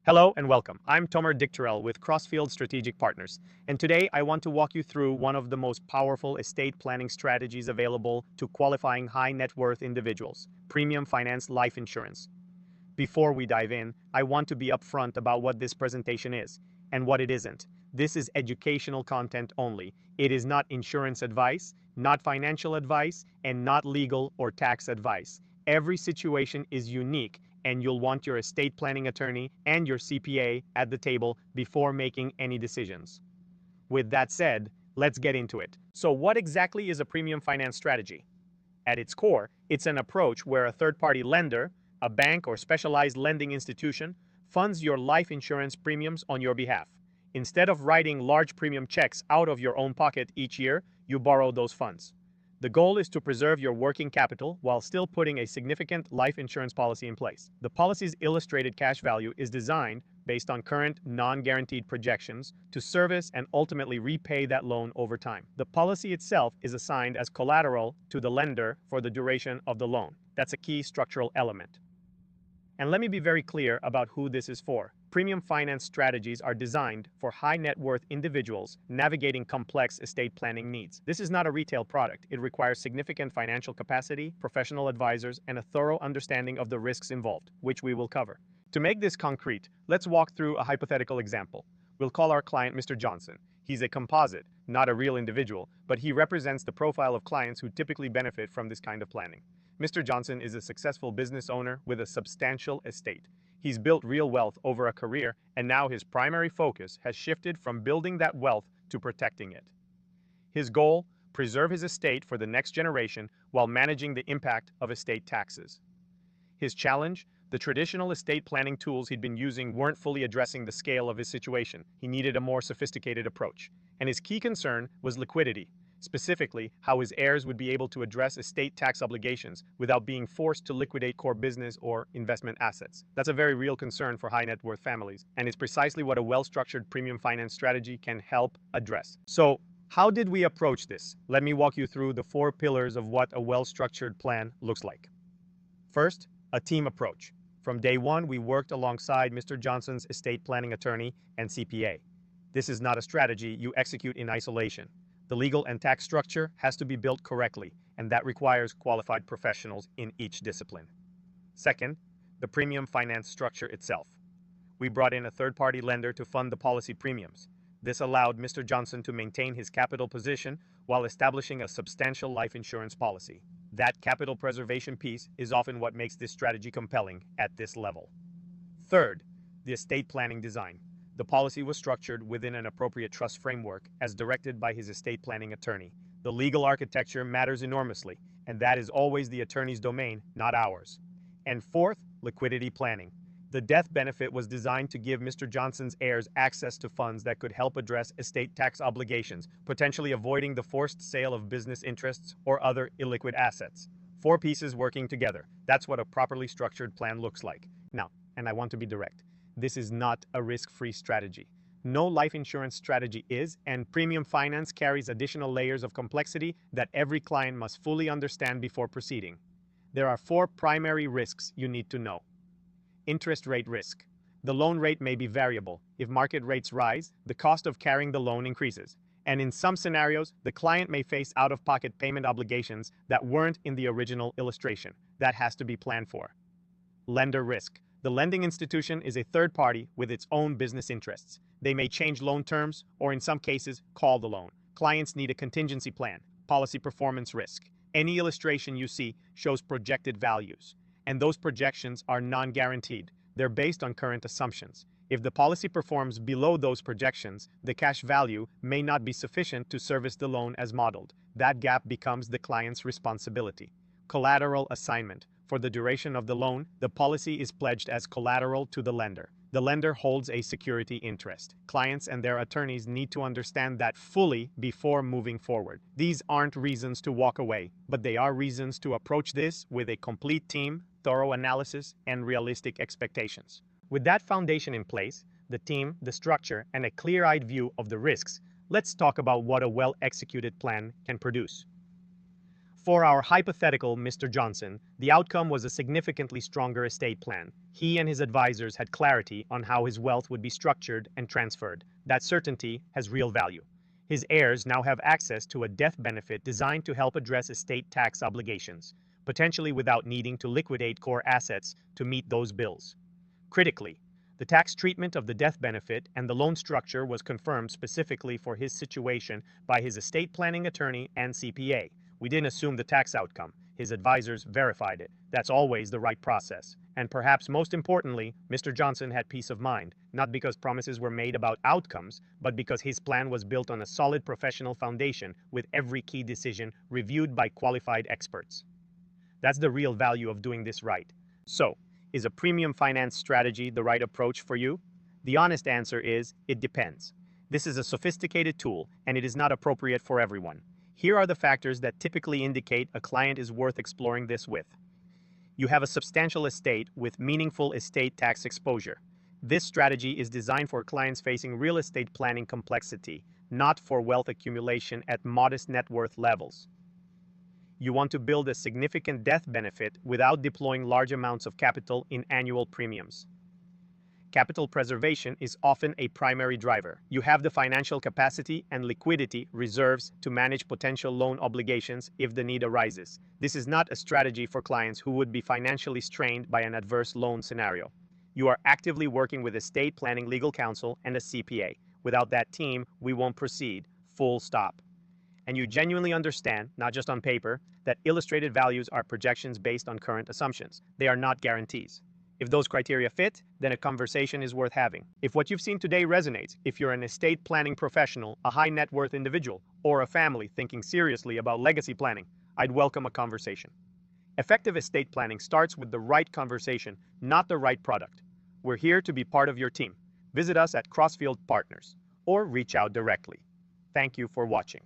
Hello and welcome. I'm Tomer Dictorel with Crossfield Strategic Partners, and today I want to walk you through one of the most powerful estate planning strategies available to qualifying high net worth individuals, premium finance life insurance. Before we dive in, I want to be upfront about what this presentation is and what it isn't. This is educational content only. It is not insurance advice, not financial advice, and not legal or tax advice. Every situation is unique, and you'll want your estate planning attorney and your CPA at the table before making any decisions. With that said, let's get into it. So, what exactly is a premium finance strategy? At its core, it's an approach where a third-party lender, a bank or specialized lending institution, funds your life insurance premiums on your behalf. Instead of writing large premium checks out of your own pocket each year, you borrow those funds. The goal is to preserve your working capital while still putting a significant life insurance policy in place. The policy's illustrated cash value is designed based on current non-guaranteed projections to service and ultimately repay that loan over time. The policy itself is assigned as collateral to the lender for the duration of the loan. That's a key structural element. And let me be very clear about who this is for. Premium finance strategies are designed for high net worth individuals navigating complex estate planning needs. This is not a retail product. It requires significant financial capacity, professional advisors, and a thorough understanding of the risks involved, which we will cover. To make this concrete, let's walk through a hypothetical example. We'll call our client Mr. Johnson. He's a composite, not a real individual, but he represents the profile of clients who typically benefit from this kind of planning. Mr. Johnson is a successful business owner with a substantial estate. He's built real wealth over a career, and now his primary focus has shifted from building that wealth to protecting it. His goal: preserve his estate for the next generation while managing the impact of estate taxes. His challenge: the traditional estate planning tools he'd been using weren't fully addressing the scale of his situation. He needed a more sophisticated approach. And his key concern was liquidity. Specifically, how his heirs would be able to address estate tax obligations without being forced to liquidate core business or investment assets. That's a very real concern for high net worth families, and it's precisely what a well-structured premium finance strategy can help address. So, how did we approach this? Let me walk you through the 4 pillars of what a well-structured plan looks like. First, a team approach. From day one, we worked alongside Mr. Johnson's estate planning attorney and CPA. This is not a strategy you execute in isolation. The legal and tax structure has to be built correctly, and that requires qualified professionals in each discipline. Second, the premium finance structure itself. We brought in a third-party lender to fund the policy premiums. This allowed Mr. Johnson to maintain his capital position while establishing a substantial life insurance policy. That capital preservation piece is often what makes this strategy compelling at this level. Third, the estate planning design. The policy was structured within an appropriate trust framework as directed by his estate planning attorney. The legal architecture matters enormously, and that is always the attorney's domain, not ours. And fourth, liquidity planning. The death benefit was designed to give Mr. Johnson's heirs access to funds that could help address estate tax obligations, potentially avoiding the forced sale of business interests or other illiquid assets. 4 pieces working together. That's what a properly structured plan looks like. Now, and I want to be direct, this is not a risk-free strategy. No life insurance strategy is, and premium finance carries additional layers of complexity that every client must fully understand before proceeding. There are 4 primary risks you need to know. Interest rate risk. The loan rate may be variable. If market rates rise, the cost of carrying the loan increases. And in some scenarios, the client may face out-of-pocket payment obligations that weren't in the original illustration. That has to be planned for. Lender risk. The lending institution is a third party with its own business interests. They may change loan terms, or in some cases, call the loan. Clients need a contingency plan. Policy performance risk. Any illustration you see shows projected values, and those projections are non-guaranteed. They're based on current assumptions. If the policy performs below those projections, the cash value may not be sufficient to service the loan as modeled. That gap becomes the client's responsibility. Collateral assignment. For the duration of the loan, the policy is pledged as collateral to the lender. The lender holds a security interest. Clients and their attorneys need to understand that fully before moving forward. These aren't reasons to walk away, but they are reasons to approach this with a complete team, thorough analysis, and realistic expectations. With that foundation in place, the team, the structure, and a clear-eyed view of the risks, let's talk about what a well-executed plan can produce. For our hypothetical Mr. Johnson, the outcome was a significantly stronger estate plan. He and his advisors had clarity on how his wealth would be structured and transferred. That certainty has real value. His heirs now have access to a death benefit designed to help address estate tax obligations, potentially without needing to liquidate core assets to meet those bills. Critically, the tax treatment of the death benefit and the loan structure was confirmed specifically for his situation by his estate planning attorney and CPA. We didn't assume the tax outcome. His advisors verified it. That's always the right process. And perhaps most importantly, Mr. Johnson had peace of mind, not because promises were made about outcomes, but because his plan was built on a solid professional foundation with every key decision reviewed by qualified experts. That's the real value of doing this right. So, is a premium finance strategy the right approach for you? The honest answer is, it depends. This is a sophisticated tool, and it is not appropriate for everyone. Here are the factors that typically indicate a client is worth exploring this with. You have a substantial estate with meaningful estate tax exposure. This strategy is designed for clients facing real estate planning complexity, not for wealth accumulation at modest net worth levels. You want to build a significant death benefit without deploying large amounts of capital in annual premiums. Capital preservation is often a primary driver. You have the financial capacity and liquidity reserves to manage potential loan obligations if the need arises. This is not a strategy for clients who would be financially strained by an adverse loan scenario. You are actively working with estate planning legal counsel and a CPA. Without that team, we won't proceed. Full stop. And you genuinely understand, not just on paper, that illustrated values are projections based on current assumptions. They are not guarantees. If those criteria fit, then a conversation is worth having. If what you've seen today resonates, if you're an estate planning professional, a high net worth individual, or a family thinking seriously about legacy planning, I'd welcome a conversation. Effective estate planning starts with the right conversation, not the right product. We're here to be part of your team. Visit us at Crossfield Partners or reach out directly. Thank you for watching.